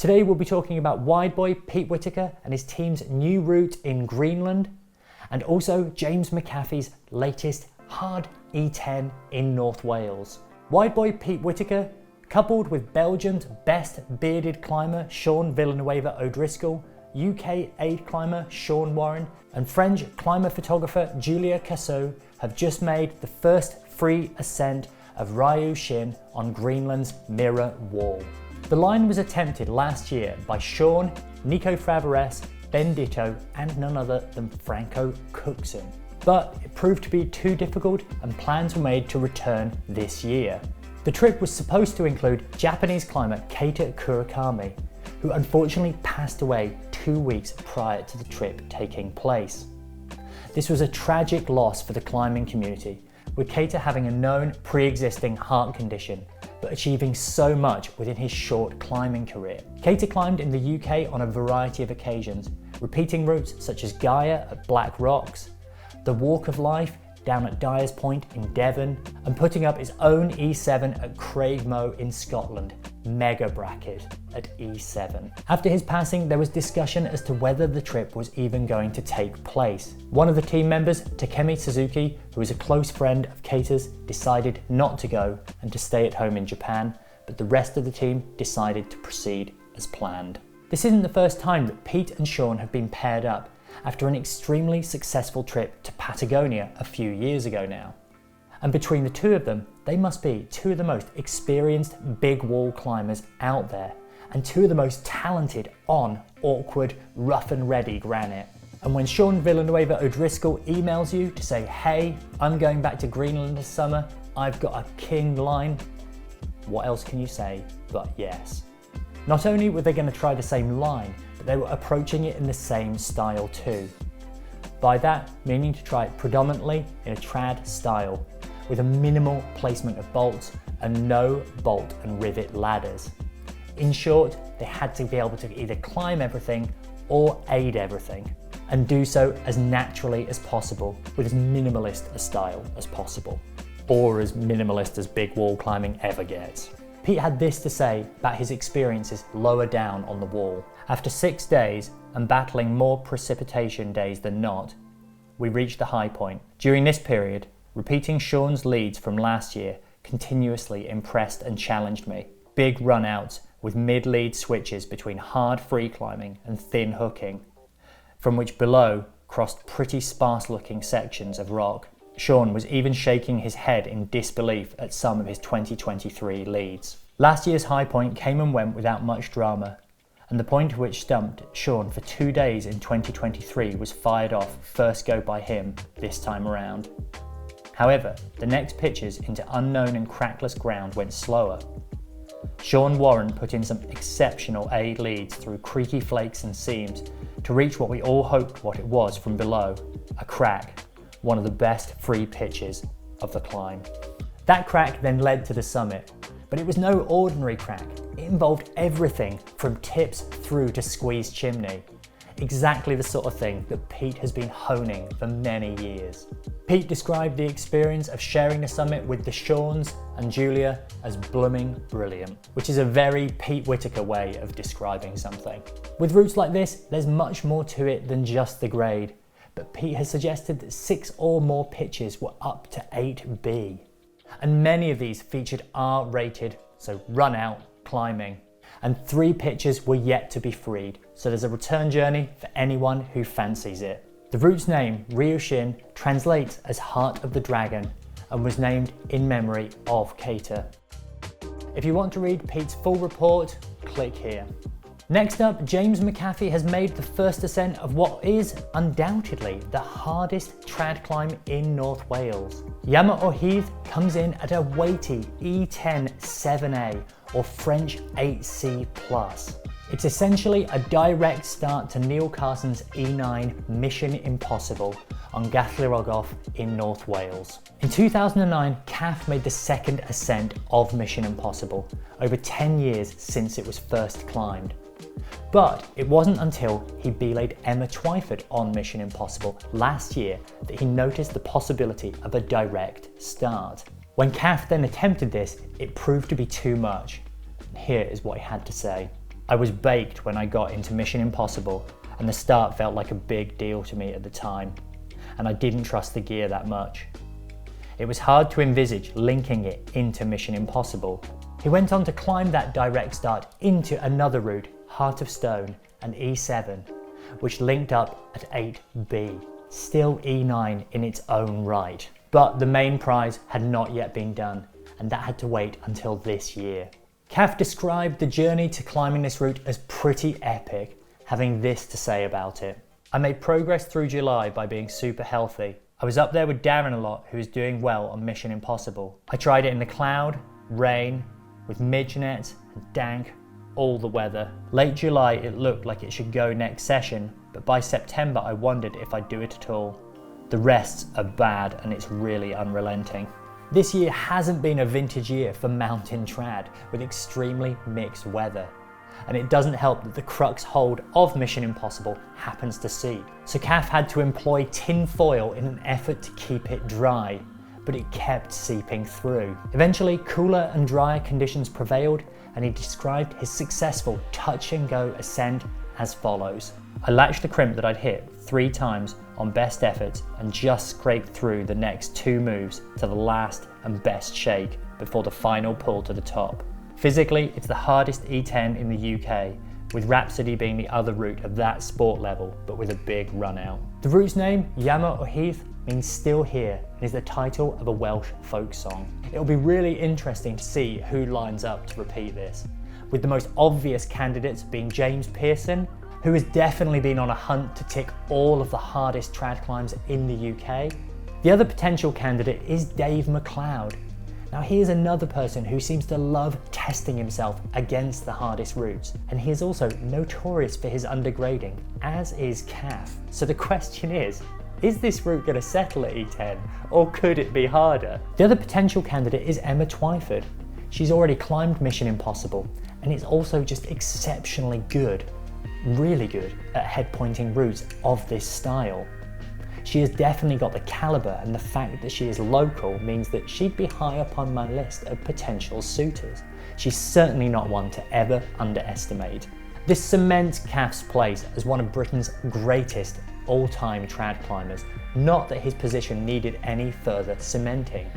Today we'll be talking about wide boy Pete Whittaker and his team's new route in Greenland, and also James McHaffie's latest hard E10 in North Wales. Wide boy Pete Whittaker, coupled with Belgium's best bearded climber Villanueva O'Driscoll, UK aid climber Sean Warren, and French climber photographer Julia Cassou have just made the first free ascent of Ryu Shin on Greenland's Mirror Wall. The line was attempted last year by Sean, Nico Favares, Ben Ditto and none other than Franco Cookson. But it proved to be too difficult and plans were made to return this year. The trip was supposed to include Japanese climber Keita Kurakami, who unfortunately passed away 2 weeks prior to the trip taking place. This was a tragic loss for the climbing community, with Keita having a known pre-existing heart condition, but achieving so much within his short climbing career. Keita climbed in the UK on a variety of occasions, repeating routes such as Gaia at Black Rocks, the Walk of Life down at Dyer's Point in Devon, and putting up his own E7 at Craigmoe in Scotland, mega bracket at E7. After his passing, there was discussion as to whether the trip was even going to take place. One of the team members, Takemi Suzuki, who is a close friend of Keita's, decided not to go and to stay at home in Japan, but the rest of the team decided to proceed as planned. This isn't the first time that Pete and Sean have been paired up after an extremely successful trip to Patagonia a few years ago now. And between the two of them, they must be two of the most experienced big wall climbers out there, and two of the most talented on awkward, rough and ready granite. And when Sean Villanueva O'Driscoll emails you to say, hey, I'm going back to Greenland this summer, I've got a king line, what else can you say but yes? Not only were they going to try the same line, but they were approaching it in the same style too. By that, meaning to try it predominantly in a trad style, with a minimal placement of bolts and no bolt and rivet ladders. In short, they had to be able to either climb everything or aid everything, and do so as naturally as possible with as minimalist a style as possible, or as minimalist as big wall climbing ever gets. Pete had this to say about his experiences lower down on the wall. After 6 days and battling more precipitation days than not, we reached the high point. During this period, repeating Sean's leads from last year continuously impressed and challenged me. Big run-outs with mid-lead switches between hard free climbing and thin hooking, from which below crossed pretty sparse-looking sections of rock. Sean was even shaking his head in disbelief at some of his 2023 leads. Last year's high point came and went without much drama, and the point which stumped Sean for 2 days in 2023 was fired off first go by him this time around. However, the next pitches into unknown and crackless ground went slower. Sean Warren put in some exceptional aid leads through creaky flakes and seams to reach what we all hoped what it was from below, a crack, one of the best free pitches of the climb. That crack then led to the summit, but it was no ordinary crack. It involved everything from tips through to squeezed chimney. Exactly the sort of thing that Pete has been honing for many years. Pete described the experience of sharing the summit with the Seans and Julia as blooming brilliant, which is a very Pete Whittaker way of describing something. With routes like this, there's much more to it than just the grade, but Pete has suggested that 6 or more pitches were up to 8B. And many of these featured R-rated, so run out, climbing. And 3 pitches were yet to be freed, so there's a return journey for anyone who fancies it. The route's name, Ryu Shin, translates as Heart of the Dragon and was named in memory of Keita. If you want to read Pete's full report, click here. Next up, James McHaffie has made the first ascent of what is undoubtedly the hardest trad climb in North Wales. Yama Heath comes in at a weighty E10 7A or French 8C+. It's essentially a direct start to Neil Carson's E9 Mission Impossible on Gathlirogoff in North Wales. In 2009, Caff made the second ascent of Mission Impossible, over 10 years since it was first climbed. But it wasn't until he belayed Emma Twyford on Mission Impossible last year that he noticed the possibility of a direct start. When Caff then attempted this, it proved to be too much. Here is what he had to say. I was baked when I got into Mission Impossible, and the start felt like a big deal to me at the time, and I didn't trust the gear that much. It was hard to envisage linking it into Mission Impossible. He went on to climb that direct start into another route, Heart of Stone and E7, which linked up at 8B, still E9 in its own right. But the main prize had not yet been done, and that had to wait until this year. Caff described the journey to climbing this route as pretty epic, having this to say about it. I made progress through July by being super healthy. I was up there with Darren a lot, who was doing well on Mission Impossible. I tried it in the cloud, rain, with midgenet and dank, all the weather. Late July it looked like it should go next session, but by September I wondered if I'd do it at all. The rests are bad and it's really unrelenting. This year hasn't been a vintage year for mountain trad, with extremely mixed weather. And it doesn't help that the crux hold of Mission Impossible happens to sea. So Caff had to employ tin foil in an effort to keep it dry, but it kept seeping through. Eventually, cooler and drier conditions prevailed, and he described his successful touch and go ascent as follows. I latched the crimp that I'd hit 3 times on best efforts and just scraped through the next 2 moves to the last and best shake before the final pull to the top. Physically, it's the hardest E10 in the UK, with Rhapsody being the other route of that sport level, but with a big run out. The route's name, Yama o Heath, means still here and is the title of a Welsh folk song. It'll be really interesting to see who lines up to repeat this, with the most obvious candidates being James Pearson, who has definitely been on a hunt to tick all of the hardest trad climbs in the UK. The other potential candidate is Dave McLeod. Now he is another person who seems to love testing himself against the hardest routes, and he is also notorious for his undergrading, as is Caff. So the question is this route going to settle at E10, or could it be harder? The other potential candidate is Emma Twyford. She's already climbed Mission Impossible, and is also just exceptionally good, really good at head pointing routes of this style. She has definitely got the caliber, and the fact that she is local means that she'd be high up on my list of potential suitors. She's certainly not one to ever underestimate. This cements Caff's place as one of Britain's greatest all-time trad climbers, not that his position needed any further cementing.